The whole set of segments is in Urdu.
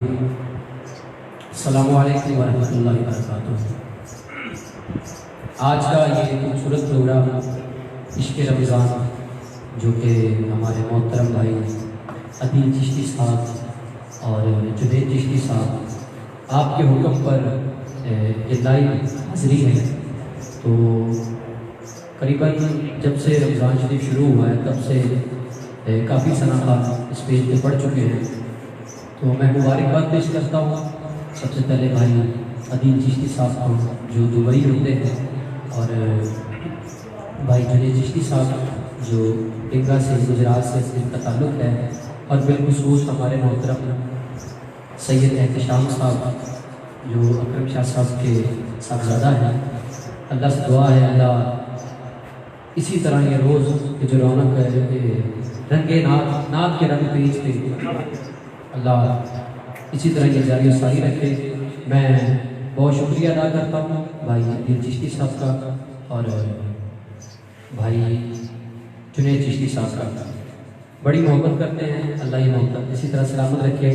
السلام علیکم ورحمۃ اللہ وبرکاتہ۔ آج کا یہ خوبصورت پروگرام عشق رمضان جو کہ ہمارے محترم بھائی عدیل چشتی صاحب اور جنید چشتی صاحب آپ کے حکم پر یہ لائیو حاضری ہے، تو قریباً جب سے رمضان شریف شروع ہوا ہے تب سے کافی صنعت اس پیج پہ پڑھ چکے ہیں، تو میں مبارکباد پیش کرتا ہوں سب سے پہلے بھائی عدیل چشتی صاحب کو جو دبئی ہوتے ہیں، اور بھائی جنید چشتی صاحب جو ڈنگا سے گجرات سے ان کا تعلق ہے، اور بالخصوص ہمارے محترم سید احتشام صاحب جو اکرم شاہ صاحب کے صاحبزادہ ہیں۔ اللہ سے دعا ہے اللہ اسی طرح یہ روز کے جو رونق ہے کہ رنگے نات کے رنگ پیچ پہ اللہ اسی طرح یہ جاری و ساری رکھے۔ میں بہت شکریہ ادا کرتا ہوں بھائی عدیل چشتی صاحب کا اور بھائی جنید چشتی صاحب کا، بڑی محبت کرتے ہیں، اللہ یہ محبت اسی طرح سلامت رکھے۔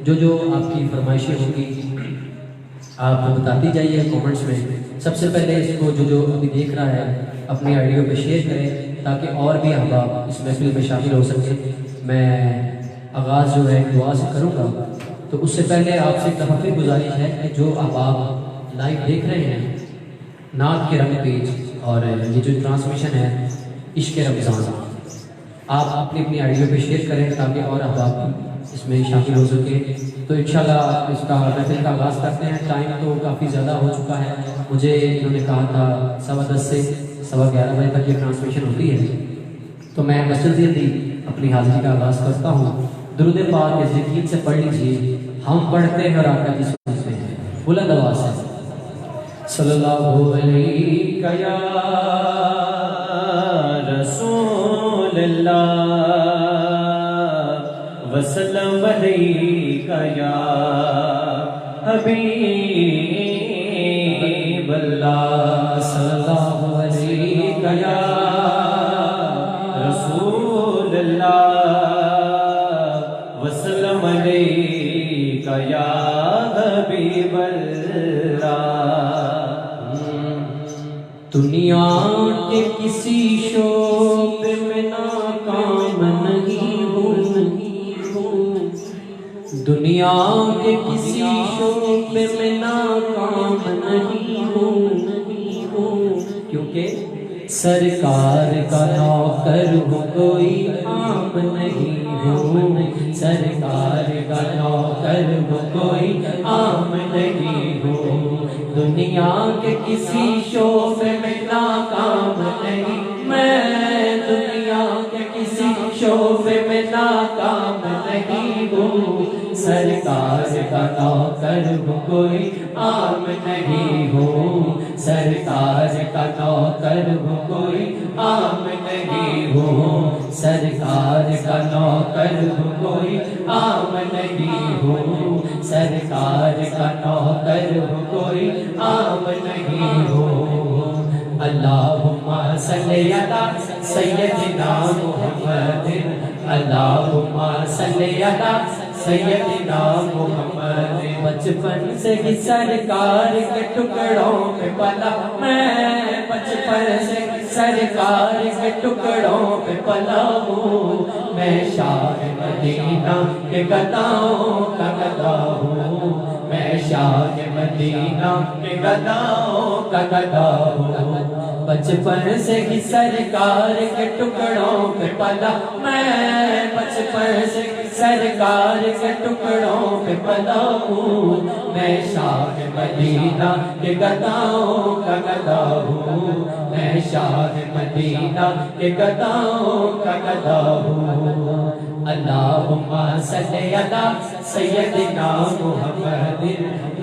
جو آپ کی فرمائشیں ہوں گی آپ بتاتی جائیے کامنٹس میں۔ سب سے پہلے اس کو جو ابھی دیکھ رہا ہے اپنی آئیڈیو پہ شیئر کریں تاکہ اور بھی احباب اس محفل میں شامل ہو سکیں۔ میں آغاز جو ہے دعا سے کروں گا، تو اس سے پہلے آپ سے تحفظ گزارش ہے کہ جو احباب لائیو دیکھ رہے ہیں نعت کے رنگ پیج اور یہ جو ٹرانسمیشن ہے عشق رمضان، آپ اپنی آئیڈیو پہ شیئر کریں تاکہ اور احباب اس میں شامل ہو سکے۔ تو انشاءاللہ اس کا محفل کا آغاز کرتے ہیں۔ ٹائم تو کافی زیادہ ہو چکا ہے، مجھے انہوں نے کہا تھا 10:15 سے 11:15 بجے تک یہ ٹرانسمیشن ہوتی ہے، تو میں بس جلدی اپنی حاضری کا آغاز کرتا ہوں۔ درود پاک کے ذکر سے پڑھ لیجیے، ہم پڑھتے ہیں اور آقا کی سنت میں بلند آواز سے صلی اللہ علیہ یا رسول اللہ وسلم علیہ یا حبیب اللہ، صلی اللہ علیہ یا رسول اللہ وسلم علیہ یا حبیب اللہ۔ دنیا کے کسی شعبے میں ناکام نہیں ہوں، دنیا کے کسی شعبے میں ناکام نہیں ہوں، کیونکہ سرکار کا نوکر ہوں کوئی عام نہیں ہوں، سرکار کا نوکر ہوں کوئی عام نہیں ہوں، دنیا کے کسی شعبے میں ناکام نہیں، میں دنیا کے کسی شعبے میں ناکام نہیں ہوں، سرکار کا نوکر ہوں کوئی عام نہیں ہوں، سرکار کا نوکر ہوں کوئی عام نہیں ہوں، سرکار کا نوکر ہوں کوئی عام نہیں ہوں، سرکار کا نوکر ہوں کوئی عام نہیں ہوں۔ اللہم صلی علی سیدنا محمد، اللہم صلی علی سیدنا محمد۔ بچپن سے ہی سرکار کے ٹکڑوں پہ پلا میں، بچپن سے سرکار کے ٹکڑوں پہ پلا ہوں، میں شاہ مدینہ کے گداؤں کا گدا ہوں، میں شاہ مدینہ کے گداؤں کا گدا ہوں، بچپن سے ہی سرکار کے ٹکڑوں پہ پلا میں، بچپن سے سرکار کے ٹکڑوں پہ پلا ہوں، میں شاہ مدینہ کے گداؤں کا گدا ہوں، میں شاہ مدینہ کے گداؤں کا گدا ہوں۔ اللہم صلی علی سیدنا محمد،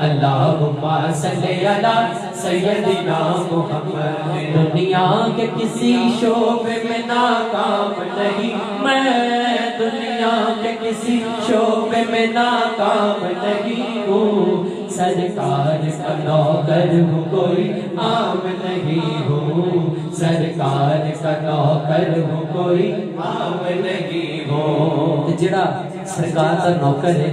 اللہم صلی علی سیدنا محمد۔ دنیا کے کسی شعبے میں ناکام نہیں، میں دنیا کے کسی شعبے میں ناکام نہیں ہوں، سرکار کا نوکر ہوں کوئی عام نہیں ہوں، سرکار کا نوکر ہوں کوئی عام نہیں ہوں۔ جڑا سرکار کا نوکر ہے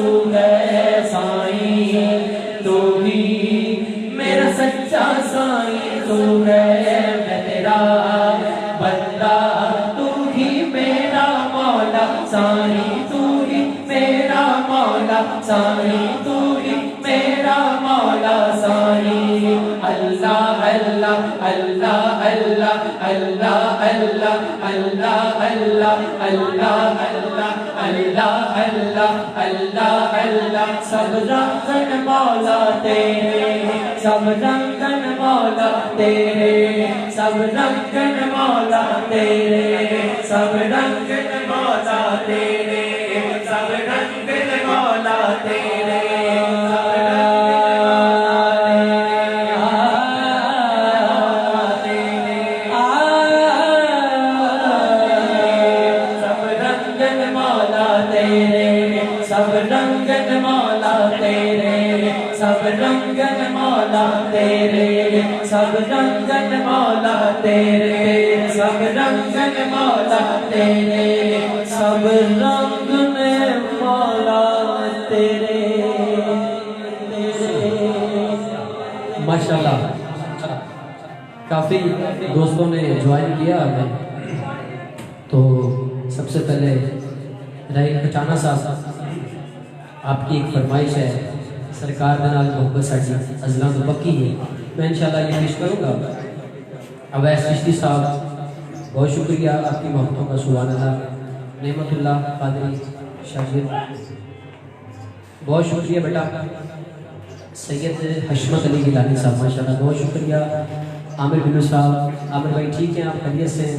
تو ہے سائیں تو ہی میرا سچا سائیں تو ہے میں تیرا بندہ تو ہی میرا مولا سائیں تو ہی میرا مولا سائیں تو ہی میرا مولا سائیں اللہ اللہ اللہ اللہ اللہ اللہ اللہ اللہ اللہ اللہ اللہ اللہ اللہ سب رنگن مولا تیرے سب رنگن مولا تیرے سب رنگن مولا تیرے سب رنگن مولا تیرے سب رنگن مولا تیرے سب رنگن مولا تیرے سب رنگن مولا تیرے سب رنگن مولا تیرے سب رنگن مولا تیرے سب رنگن مولا تیرے ماشاءاللہ کافی دوستوں نے جوائن کیا ہمیں تو سب سے پہلے رہی کچانا صاحب آپ کی ایک فرمائش ہے سرکار دے نال محبت ساڈی ازلاں تو پکی ہے میں انشاءاللہ یہ پیش کروں گا اویس چشتی صاحب بہت شکریہ آپ کی محبتوں کا سبحان اللہ نعمت اللہ قادری شاگرد بہت شکریہ بیٹا سید حشمت علی گیلانی صاحب ماشاءاللہ بہت شکریہ عامر بنو صاحب عامر بھائی ٹھیک ہیں آپ خیریت سے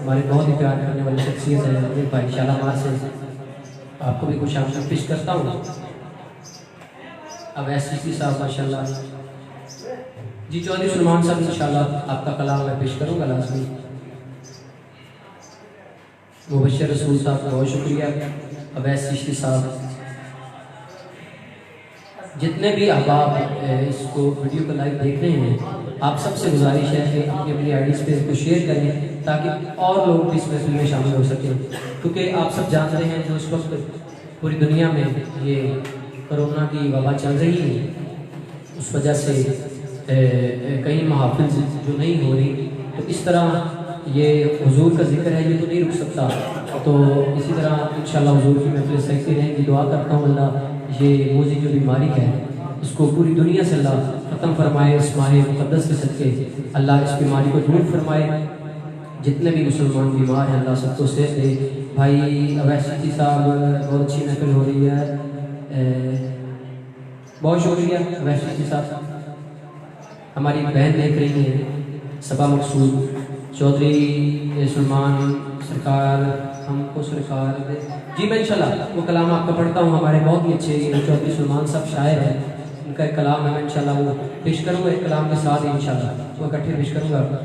ہمارے بہت ہی پیار کرنے والی شخصیت ہے عامر بھائی شالامار سے آپ کو بھی کچھ آمد پیش کرتا ہوں اب ایس سی صاحب ماشاءاللہ جی چودھری سلمان صاحب انشاءاللہ آپ کا کلام میں پیش کروں گا لازمی مبشر رسول صاحب بہت شکریہ اب ایس سی صاحب جتنے بھی احباب اس کو ویڈیو کو لائیو دیکھ رہے ہیں آپ سب سے گزارش ہے کہ اپنی اپنی آئی ڈیز پہ اس کو شیئر کریں تاکہ اور لوگ اس محفل میں شامل ہو سکیں کیونکہ آپ سب جانتے ہیں جو اس وقت پوری دنیا میں یہ کرونا کی وبا چل رہی ہے اس وجہ سے کئی محافل جو نہیں ہو رہی تو اس طرح یہ حضور کا ذکر ہے یہ تو نہیں رک سکتا تو اسی طرح انشاءاللہ حضور کی محفل سکتے رہیں گی دعا کرتا ہوں اللہ یہ موذی جو بیماری ہے اس کو پوری دنیا سے اللہ ختم فرمائے اس ماہ مقدس کے صدقے اللہ اس بیماری کو دور فرمائے جتنے بھی مسلمان بیمار ہیں اللہ سب کو صحت دے بھائی اویس چشتی صاحب بہت اچھی محفل ہو رہی ہے بہت شکریہ اویس چشتی صاحب ہماری بہن دیکھ رہی ہیں صبا مقصود چودھری سلمان سرکار ہم کو سرکار دے جی میں انشاءاللہ وہ کلام آپ کا پڑھتا ہوں ہمارے بہت ہی اچھے چودھری سلمان صاحب شاعر ہیں ان کا ایک کلام ہے میں انشاءاللہ وہ پیش کروں گا ایک کلام کے ساتھ ہی انشاءاللہ وہ اکٹھے پیش کروں گا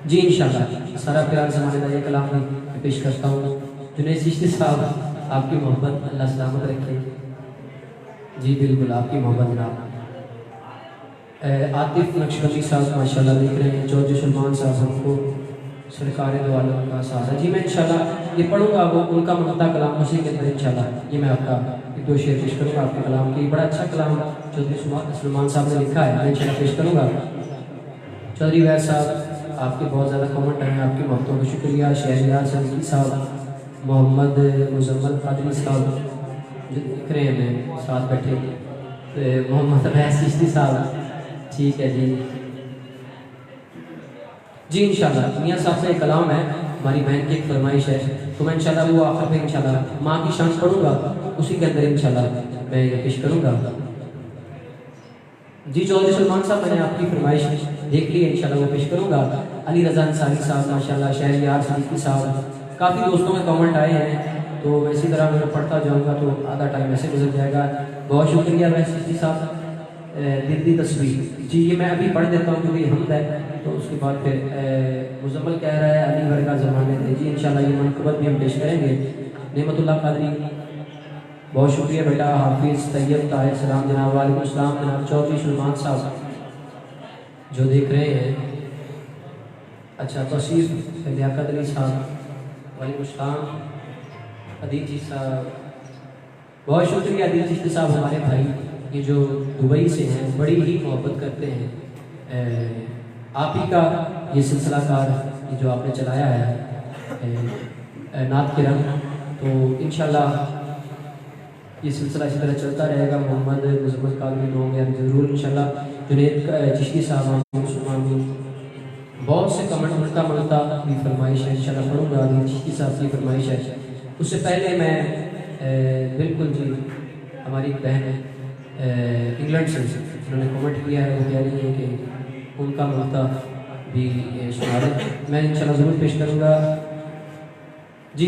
جی انشاءاللہ سارا پیار زمانے کا یہ کلام بھی پیش کرتا ہوں جنید چشتی صاحب آپ کی محبت اللہ سلامت رکھے جی بالکل آپ کی محبت جناب عاطف نقشبندی صاحب ماشاءاللہ دیکھ رہے ہیں چودھری سلمان صاحب ہم کو سرکار دو عالم کا سہارا جی میں انشاءاللہ یہ پڑھوں گا وہ ان کا منتا کلام اسی کے اندر انشاءاللہ یہ میں آپ کا ایک دو شعر پیش کروں گا آپ کے کلام کی بڑا اچھا کلام چودھری سلمان صاحب نے لکھا ہے میں انشاءاللہ پیش کروں گا چودھری ویر صاحب آپ کے بہت زیادہ کامنٹ ہیں آپ کی محبتوں کا شکریہ شہریار صدیقی صاحب محمد مزمل قادری صاحب جو دکھ رہے ہیں میں ساتھ بیٹھے محمد اویس چشتی صاحب ٹھیک ہے جی جی انشاءاللہ میاں صاحب سے ایک کلام ہے ہماری بہن کی ایک فرمائش ہے تو میں انشاءاللہ وہ آخر میں انشاءاللہ ماں کی شان پڑھوں گا اسی کے اندر انشاءاللہ میں یہ پیش کروں گا جی چودھری سلمان صاحب میں نے آپ کی فرمائش دیکھ لی ہے انشاءاللہ وہ پیش کروں گا علی رضا انصاری صاحب ماشاءاللہ شہریار صدیقی صاحب کافی دوستوں میں کامنٹ آئے ہیں تو اسی طرح میں پڑھتا جاؤں گا تو آدھا ٹائم ایسے گزر جائے گا بہت شکریہ اویس چشتی صاحب دردی تصویر جی یہ میں ابھی پڑھ دیتا ہوں کیونکہ حمد ہے تو اس کے بعد پھر مزمل کہہ رہا ہے علی ورگا زمانے دے جی انشاءاللہ یہ منقبت بھی ہم پیش کریں گے نعمت اللہ قادری بہت شکریہ بیٹا حافظ طیب طاہر سلام جناب وعلیکم السلام جناب چودھری سلمان صاحب جو دیکھ رہے ہیں اچھا توصیف لیاقت علی صاحب وعلیکم السلام عدیل جی صاحب بہت شکریہ عدیل چشتی صاحب ہمارے بھائی، یہ جو دبئی سے ہیں، بڑی ہی محبت کرتے ہیں۔ آپ ہی کا یہ سلسلہ کار یہ جو آپ نے چلایا ہے نعت کے رنگ، تو انشاءاللہ یہ سلسلہ اسی طرح چلتا رہے گا۔ محمد مزمت کاغذی ہوں گے ضرور انشاءاللہ۔ جنید چشتی صاحب بہت سے کمنٹ ملتا ملتا بھی فرمائش ہے، انشاءاللہ پڑھوں گا۔ عدیل چشتی صاحب کی فرمائش ہے۔ اس سے پہلے میں بالکل جی ہماری ایک بہن ہے انگلینڈ سے، انہوں نے کمنٹ کیا ہے، وہ کہہ رہی ہے کہ ان کا ملتا بھی سنا دیں، میں انشاءاللہ ضرور پیش کروں گا۔ جی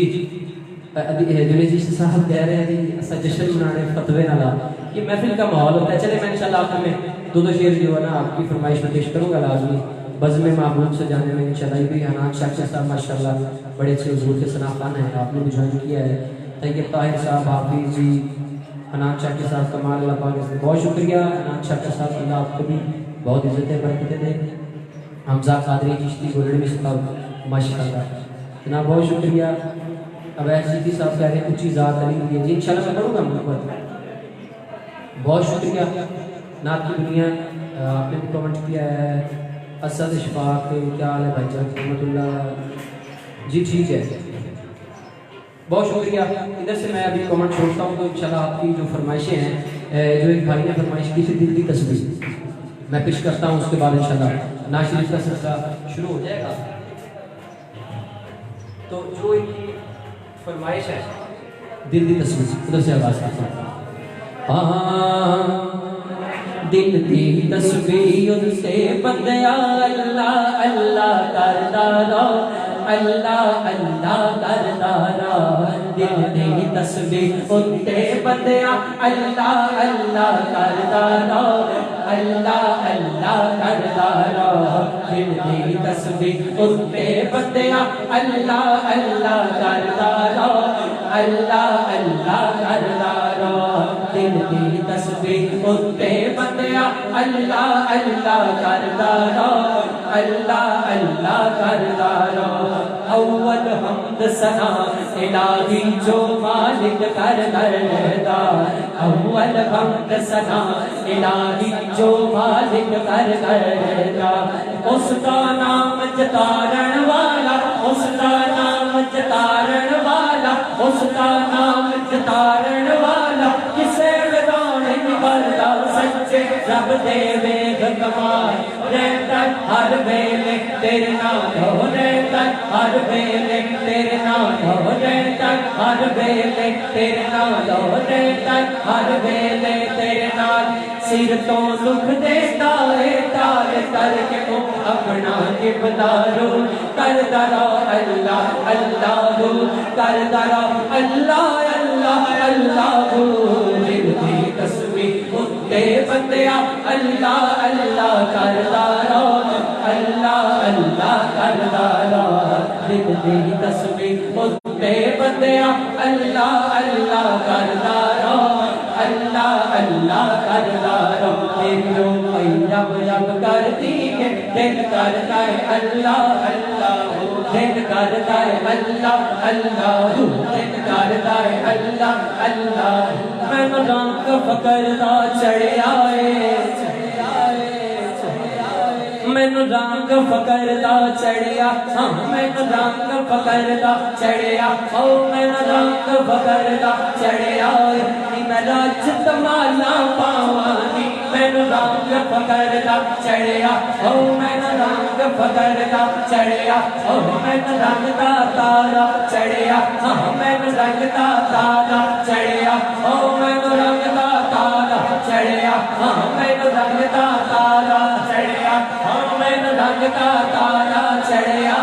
جنید چشتی صاحب کہہ رہے ہیں جی ایسا جشن منانے فتوے نہ لا، یہ محفل کا ماحول ہوتا ہے۔ چلے میں انشاءاللہ آخر میں دو شعر جو ہے نا آپ کی فرمائش میں پیش کروں گا لازمی، بزم محبوب سے جانے میں انشاءاللہ۔ یہ بھی حنان شاکر صاحب ماشاءاللہ بڑے اچھے حضور کے ثنا خان ہیں، آپ نے بھی جوائن کیا ہے۔ طیب طاہر صاحب، حافظ جی، حنان شاکر صاحب، کمال اللہ پاک، بہت شکریہ حنان شاکر صاحب، اللہ آپ کو بھی بہت عزتیں برکتیں دے۔ حمزہ قادری چشتی گولڈی صاحب ماشاءاللہ جناب بہت شکریہ۔ عبید چشتی صاحب کہہ رہے ہیں اونچی ذات علی کی، جی انشاءاللہ میں پڑھوں گا محبت، بہت شکریہ۔ نعت کی دنیا آپ نے بھی کمنٹ کیا ہے۔ اسد اشفاق کیا حال ہے بھائی جان، رحمۃ اللہ جی ٹھیک ہے، بہت شکریہ۔ ادھر سے میں ابھی کمنٹ چھوڑتا ہوں، تو انشاءاللہ آپ کی جو فرمائشیں ہیں، جو ایک بھائی نے فرمائش کی تھی دل کی تصویر، میں پیش کرتا ہوں، اس کے بعد انشاءاللہ نعت شریف کا سلسلہ شروع ہو جائے گا۔ تو جو ایک فرمائش ہے دل کی تصویر، ادھر سے آواز کرتا ہوں۔ دل دی تصویر سے بندیا اللہ اللہ کردا رہو، اللہ اللہ کردا رہو۔ دل دی تصویر اتے بندیا اللہ اللہ کردا رہو، اللہ اللہ کردا رہو۔ دل دی تصویر اتے بندیا اللہ اللہ کردا رہو، اللہ اللہ کردا رہو۔ دل دی تصویر اتے بندیا اللہ اللہ کردا رہو، اللہ اللہ کردا رہو۔ اول حمد ثنا الہی جو مالک کر کردا، اول حمد ثنا الہی جو مالک کر کردا۔ اس کا نام جتارن والا، اس کا نام جتارن والا، اس کا نام جتارن والا، کسے بدان نبردا سچے رب دے ویگ کمال۔ رہتا ہر ویلے تیرے نام ہو، رہتا ہر ویلے تیرے نام ہو، رہتا ہر ویلے تیرے نام ہو، رہتا ہر ویلے تیرے نام۔ سر تو لکھ دیتا ہے تال کر کے تو اپنا کبدارو کردا رہو، اللہ اللہ کردا رہو، اللہ اللہ اللہ۔ دل دی تصویر اتے بندیا اللہ اللہ کردا رہو، اللہ اللہ کردا رہو۔ دل دی تصویر اتے بندیا اللہ اللہ کردا رہو، اللہ اللہ کردا رہو۔ تیری روئی جب جب کرتی ہے دل کرتا ہے اللہ اللہ، دل کرتا ہے اللہ اللہ، دل کرتا ہے اللہ اللہ۔ میں رنگ فقر دا چڑھیا ہے، مینو رنگ فقر دا چڑھیا، ہاں مینو رنگ فقر دا چڑھیا، او مینو رنگ فقر دا چڑھیا، میں رج تمالا پاوانی، مینو رنگ فقر دا چڑھیا، او مینو رنگ فقر دا چڑھیا، او مینو رنگ دا تارا چڑھیا، ہاں مینو رنگ دا تارا چڑھیا، او مینو رنگ دا تارا چڑھیا، ہاں مینو رنگ دا تارا چڑھیا، ہاں مینو رنگ دا تارا چڑھیا۔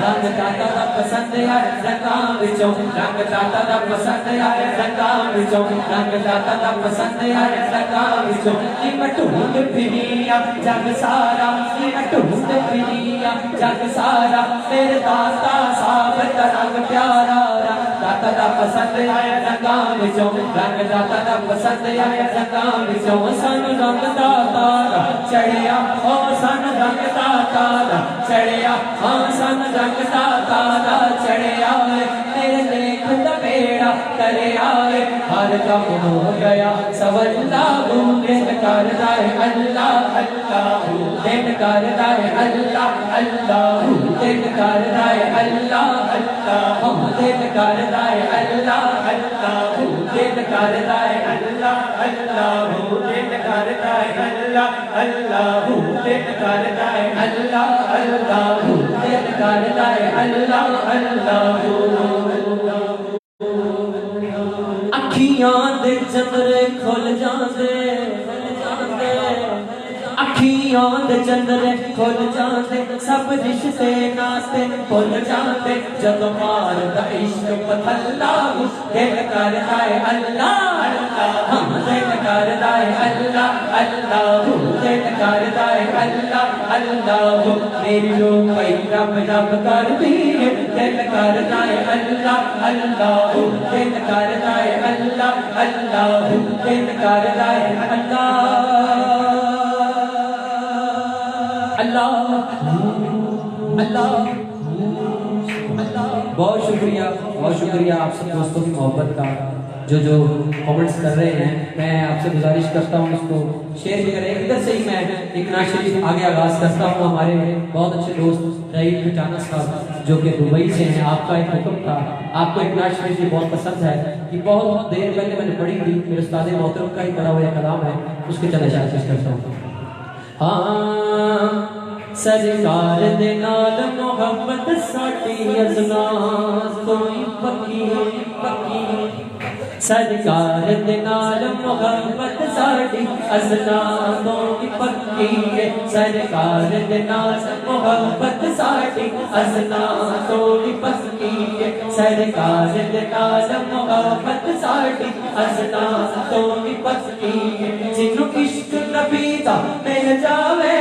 رنگ داتا دا پسند آئے رنگاں وچوں، رنگ داتا دا پسند آئے رنگاں وچوں، رنگ داتا دا پسند آئے رنگاں وچوں۔ میں ڈھونڈ پھریا جگ سارا، میں ڈھونڈ پھریا جگ سارا، میرے داتا صاحب دا رنگ پیارا۔ رنگ داتا دا پسند آئے رنگاں وچوں، رنگ داتا دا پسند آئے رنگاں وچوں۔ سن رنگ دا تارا چڑھیا، او سن رنگ دا تارا چڑھیا، ہاں سن رنگ دا تارا چڑھیا۔ تیرے دیکھ دا بیڑا کرے آئے ہر کم ہو گیا سب اللہ دین کر دائے اللہ اللہ دین کر دائے اللہ اللہ دین کر دائے اللہ اللہ دین کر دائے اللہ اللہ دین کر دائے اللہ اللہ دین کر دائے اللہ اللہ دین کر دائے اللہ اللہ دین کر دائے اللہ اللہ اکھیاں دے چندرے کھل جاندے اکھیاں دے چندرے کھل جاندے سب رشتے ناتے بھول جاندے جدو مار دا عشق پتھلا دل کر دائے اللہ اللہ دل کر دائے اللہ اللہ دل کر دائے اللہ اللہ میری روح پئی رب رب کر دیئے دل کر دائے اللہ اللہ دل کر دائے اللہ اللہ دل کر دائے اللہ اللہ بہت شکریہ آپ سب دوستوں کی محبت کا جو کامنٹس کر رہے ہیں میں آپ سے گزارش کرتا ہوں اس کو شیئر بھی کریں ادھر سے ہی میں ایک نعت شریف آگے آغاز کرتا ہوں ہمارے بہت اچھے دوست رحیم کھٹانہ صاحب جو کہ دبئی سے ہیں آپ کا ایک حکم تھا آپ کو ایک نعت شریف بھی بہت پسند ہے کہ بہت دیر پہلے میں نے پڑھی تھی میرے استاد محترم کا ہی پڑھا ہوا کلام ہے اس کے چلے شاید کرتا ہوں ہاں سرکار دے نال محبت ساٹی ازناز کوئی پکی پکی سرکار دے نال محبت ساٹی ازناز کوئی پکی سرکار دے نال محبت ساٹی ازناز کوئی پکی سرکار دے نال محبت ساٹی ازناز کوئی پکی جنوں عشق نبی دا مل جاوے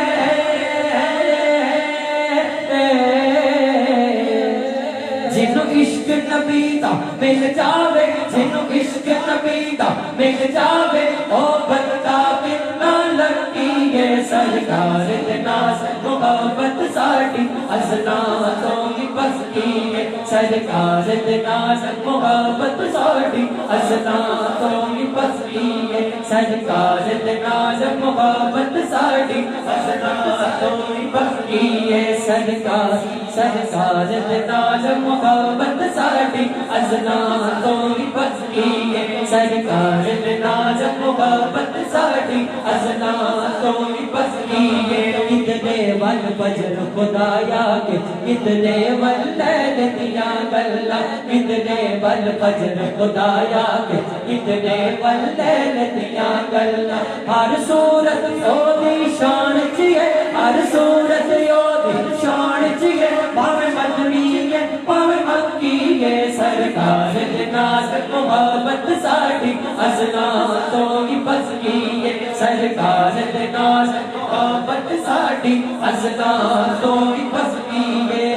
جنوں عشق نبی دا مل جاوے جنوں عشق نبی دا مل جاوے او بندہ بنا لگی ہے سرکار دے ناز محبت ساٹی ازناتوں کی بستی ہے سرکار دے ناز محبت ساٹی ازناتوں کی بستی ہے سرکار دے ناز محبت ساٹی ازناتوں کی بستی ہے سرکار دے ناز محبت ساٹی ازناتوں کی بستی ہے سرکار دے ناز محبت ساٹی ازناتوں کی بستی ہے اتنے ول فجر خدایا کے اتنے ول لیل دیا گلا اتنے ول فجر خدایا کے اتنے ول لیل دیا گلا ہر صورت او دی شان چیئے ہر صورت او دی شان چیئے پاوے مدنی ہے پاوے مکی ہے سرکار دے ناز محبت ساٹی ازناتوں کی بستی ہے سرکار دے ناز محبت ساٹی ازناتوں کی بستی ہے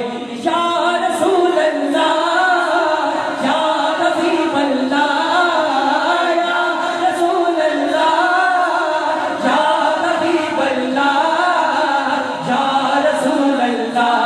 یا رسول اللہ یا حبیب اللہ یا رسول اللہ یا حبیب اللہ یا رسول اللہ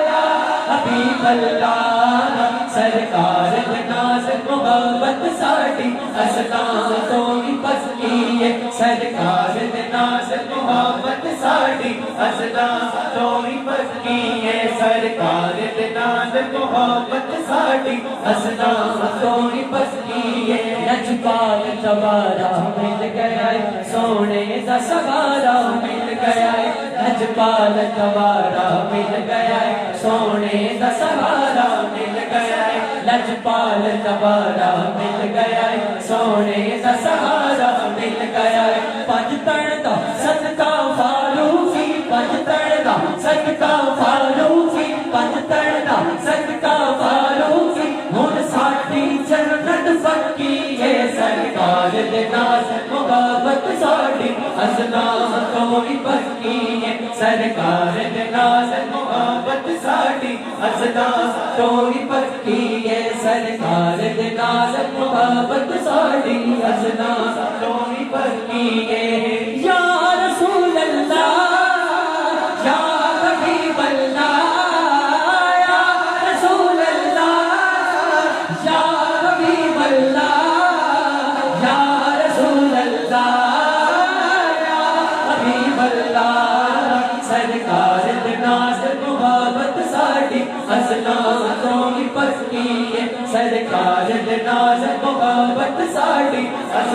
یا حبیب اللہ سرکار دے ناز محبت ساٹی ازناتوں کی بستی ہے سرکار دے ناز محبت ساٹی ازناتوں کی بستی ہے سرکار دے ناز محبت ساٹی ازناتوں کی بستی ہے لجپال سوارا مل گیا ہے سونے دا سوارا مل گیا ہے لجپال سوارا مل گیا ہے سونے دا سوارا مل گیا ہے لجپال سوارا مل گیا ہے سونے دا سہارا مل گیا ہے پنج تن دا صدقہ فاروقی پنج تن دا صدقہ فاروقی پنج تن دا صدقہ فاروقی ہن ساڈی جنت پکی ہے سرکار دے ناز محبت ساڈی ازناتوں کی پکی ہے سرکار دے ناز محبت ساڈی ازناتوں کی پکی ہے سرکار دے ناز محبت ساڈی ازناتوں کی پکی ہے یا رسول اللہ یا حبیب اللہ یا رسول اللہ یا حبیب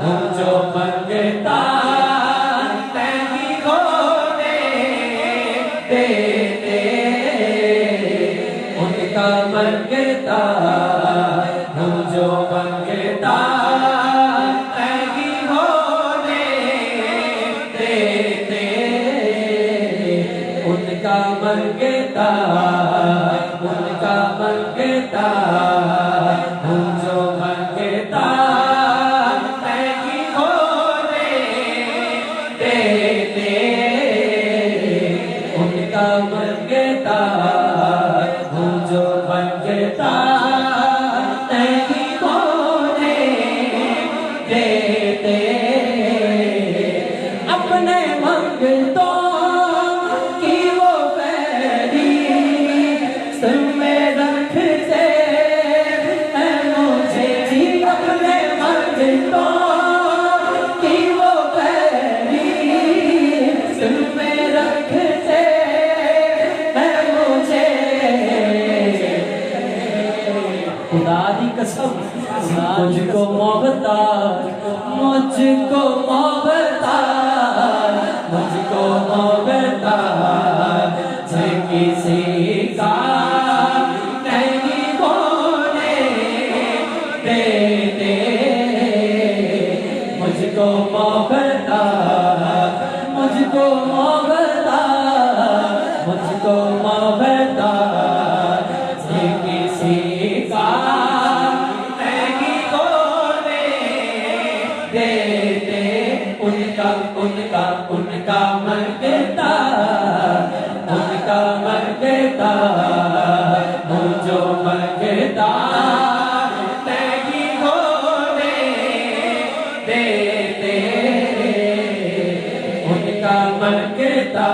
ہوں جو منگتا نہیں ہونے دیتے ان کا منگتا ہوں جو منگتا نہیں ہونے دیتے ان کا منگتا ہوں جو منگتا نہیں ہونے دیتے ان کا منگتا ہوں جو منگتا نہیں ہونے دیتے اپنے منگتوں کی وہ فہرست میں رکھتے ہیں مجھے جی اپنے منگتوں کی وہ فہرست میں رکھتے ہیں مجھے خدا دی قسم مجھ کو محتاج مجھ کو محتاج مجھ کو محتاج ہے کسی کا نہیں ہونے دیتے مجھ کو محتاج مجھ کو محتاج مجھ کو محتاج ہے کسی کا نہیں ہونے دیتے ان کا منگتا ان کا منگتا ہوں جو منگتا نہیں ہونے دیتے ان کا منگتا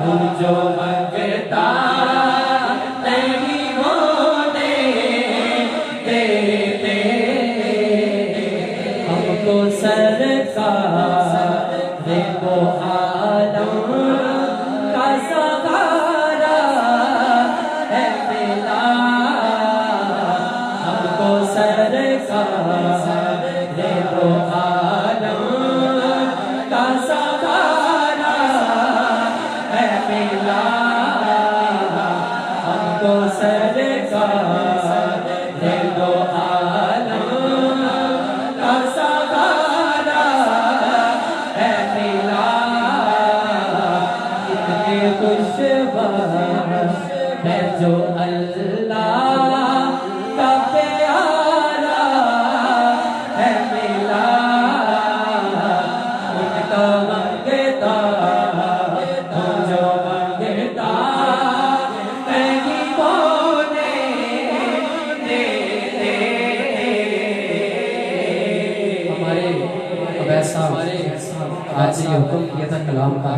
ہوں جو منگتا نہیں ہونے دیتے ہم کو سرکار وہ عالم کا سہارا ہے ملا ہم کو سرکار وہ عالم کا سہارا ہے ملا ہم کو سرکار وہ عالم کا سہارا ہے ملا اتنے خوشبخت ہے جو اللہ کا پیارا ہے ملا ان کا منگتا ہوں جو منگتا نہیں ہونے دیتے ہمارے عبید صاحب آج یہ حکم کیا تھا کلام کا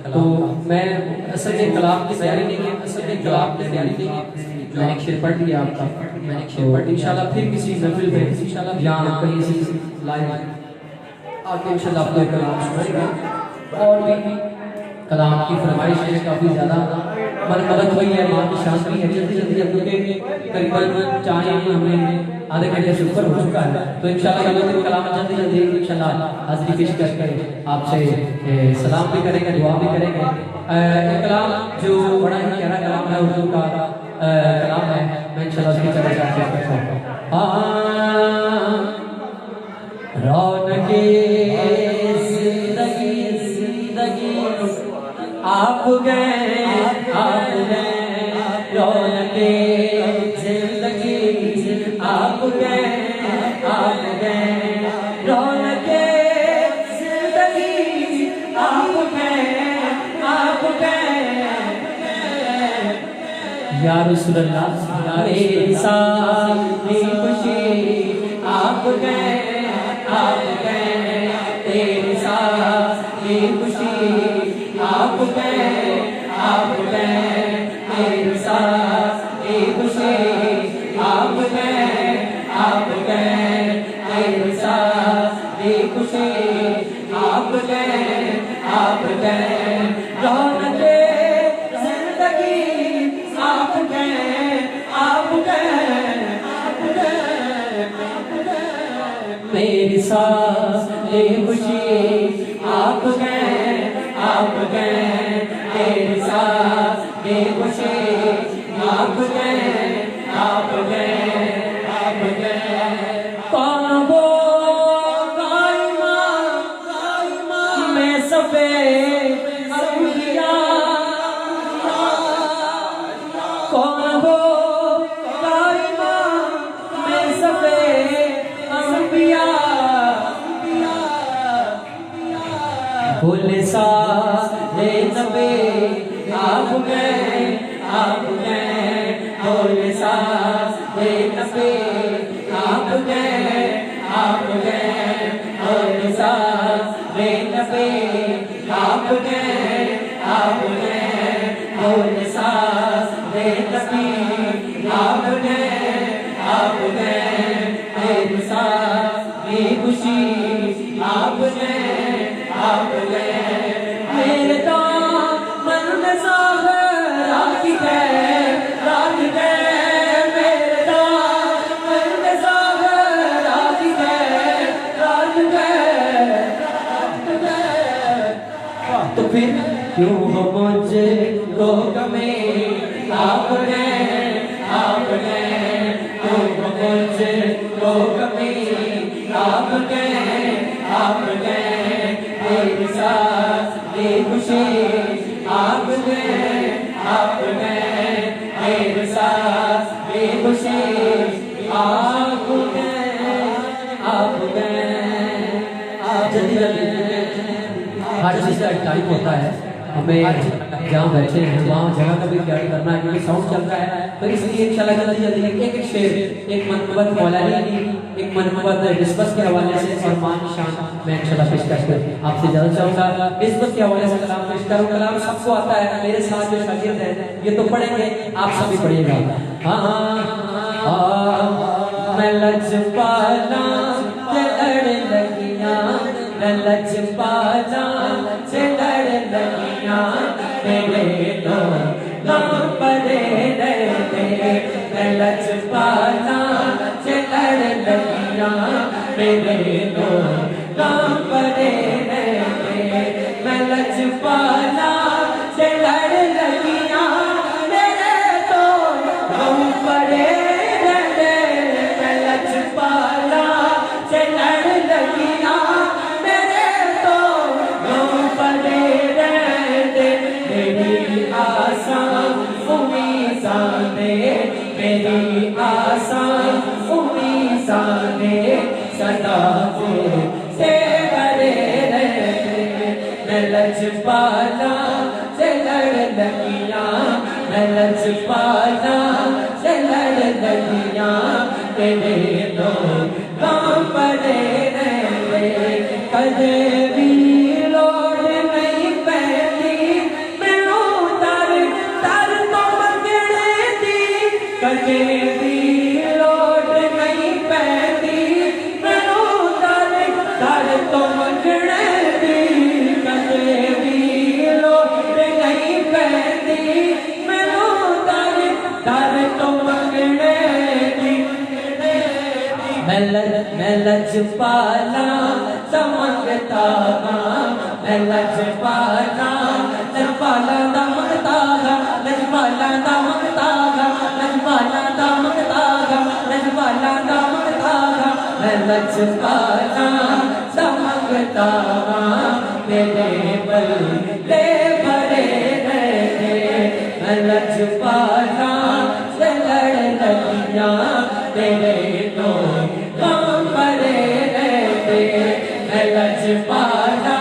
تو میں اصل یہ کلام کی تیاری نہیں ہے اصل یہ جو آپ نے تیاری نہیں ہے میں نے شعر پڑھ لیا آپ کا میں نے شعر پڑھ انشاءاللہ پھر کسی محفل میں یہاں کہیں سے لائیو آگے انشاءاللہ آپ کو کلام سنائیں گے اور بھی کلام کی فرمائش ہے کافی زیادہ مرمت ہوئی ہے ماں کی شانتی ہے جلدی جلدی اب کیونکہ قریباً چاہیں ہمیں آدھے گھنٹے سے اوپر ہو چکا ہے تو انشاءاللہ یہ کلام جلدی جلدی انشاءاللہ حاضری پیش کر کے آپ سے سلام بھی کریں گے دعا بھی کریں گے یہ کلام جو بڑا ہی پیارا کلام ہے اردو کا کلام ہے میں انشاءاللہ اس کی طرح چاہتے ہیں رونق زندگی آپ گئے رونق زندگی آپ گئے رونق زندگی آپ گئے یا رسول اللہ میری ساری خوشی آپ گئے تیری ساری خوشی آپ گئے تیری ساری خوشی آپ گئے تیری ساری خوشی آپ گئے رونق زندگی آپ گئے میری سانس یہ خوشی آپ گئے میری سانس یہ خوشی آپ گئے کون وہ میں سفید انبیاء کون وہ قائمہ میں سفید انبیاء کل سارے نبی آپ گئے کل سارے نبی آپ گئے کل سارے نبی آپ گئے کل سارے نبی آپ گئے میری ساری خوشی آپ گئے میرے دامن میں رات گئے میرے دامن میں رات گئے تو پھر کیوں ہو مجھے کو غمیں آپ گئے کیوں ہو مجھے کو غمیں آپ گئے میری ساری خوشی آپ گئے میری ساری خوشی آپ گئے جلدی ہر چیز کا ایک ٹائم ہوتا ہے ہمیں جہاں بیٹھے ہیں وہاں جگہ کا بھی تیاری کرنا ہے کیونکہ ساؤنڈ چل رہا ہے تو اس لیے انشاءاللہ جلدی ایک شعر ایک منقبت مولانا ایک منقبت نسبت کے حوالے سے اور مان شان میں انشاءاللہ پیش کرتے ہیں آپ سے اجازت چاہوں گا نسبت کے حوالے سے کلام پیش کروں کلام سب کو آتا ہے میرے ساتھ جو شاگرد ہیں یہ تو پڑھیں گے آپ سب بھی پڑھیے گا میں لجپالا سے لڑ لگیاں میں لجپالا سے لڑ لگیاں میرے تو نام پڑے رہتے میں لجپالا سے لڑ لگیاں میرے تو نام پڑے رہتے میں لجپالا سے لڑ لگیاں میرے تو نام پڑے میری آسان امیزانے صدا سے بڑے رہتے میں لجپالا سے لڑ لگیاں میں لجپالا سے لڑ لگیاں تیرے دو کام پڑے رہتے کدے بھی لوڑ نہیں پہنی میں اتر تر تو مگڑے دی کدے بھی لوڑ نہیں پہنی میں اتر تر تو مگڑے دی کدے بھی لوڑ نہیں پہنی میں اتر تر تو مگڑے دی میں لجپالا چمکتا میں لجپالا لجپالا دمکتا لجپالا دمکتا لجپالا دمکتا لجپالا دمکتا میں لجپالا دمکتا میرے بلے بڑے رہتے میں لجپالا سے لڑ لگیاں تیرے تو کام پڑے رہتے میں لجپالا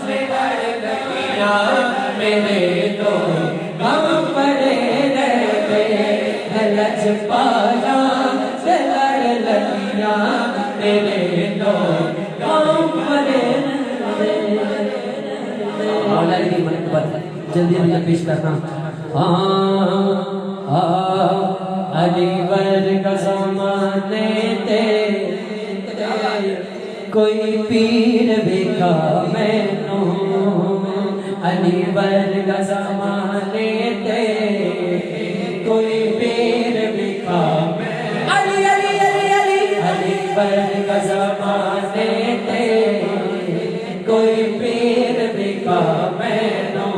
سے لڑ لگیاں میرے تو کام پڑے رہتے میں لجپالا سے لڑ لگیاں میرے تو کام پڑے رہتے مولانا کی منقبت جلدی ہمیں پیش کرنا علی ور کا زمانے تے کوئی پیر بھیکا میں نو علی ور کا زمانے تے کوئی پیر بھیکا میں علی علی علی علی علی پر کا زمانے تے کوئی پیر بکا مینو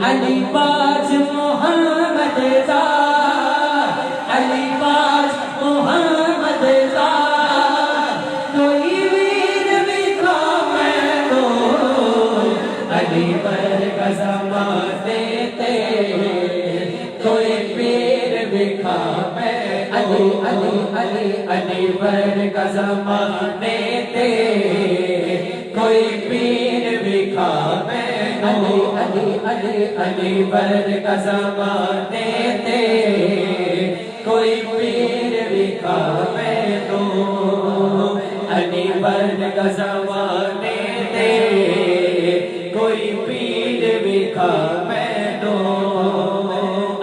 علی باج محمد زار علی باج محمد زار کوئی ویر بکا مینو علی پر کا زمانے تے کوئی پیر بکا علی علی علی علی پر کا زمانے تے کوئی پیر بکھا علی علی علی علی پر کا زمانے تے کوئی پیر بکھا علی پر کا زمانے تے کوئی پیر بکھا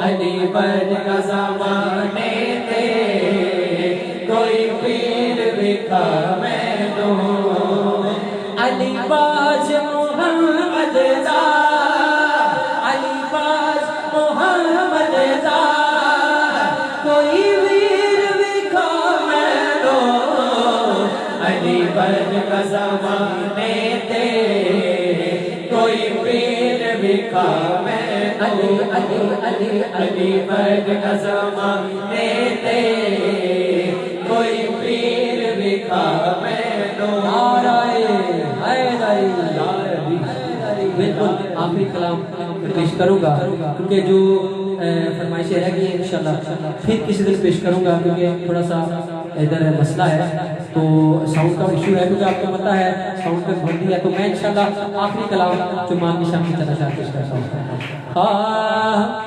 علی پر کا زمانے تے کوئی پیر بکھا علی باج محمد زار علی باج محمد زار کوئی ویر بکھا علی پر کا زمانے تے کوئی پیر بکھا علی علی علی علی پر کا زمانے تے کوئی پیر بکھا بالکل آخری کلام پیش کروں گا کیونکہ جو فرمائشیں رہ گئی ہیں انشاءاللہ پھر کسی دن پیش کروں گا کیونکہ تھوڑا سا ادھر مسئلہ ہے تو ساؤنڈ کا ایشو ہے کیونکہ آپ کو پتہ ہے ساؤنڈ پہ بھرتی ہے تو میں انشاءاللہ آخری کلام جو مان نشان کی طرح پیش کرتا ہوں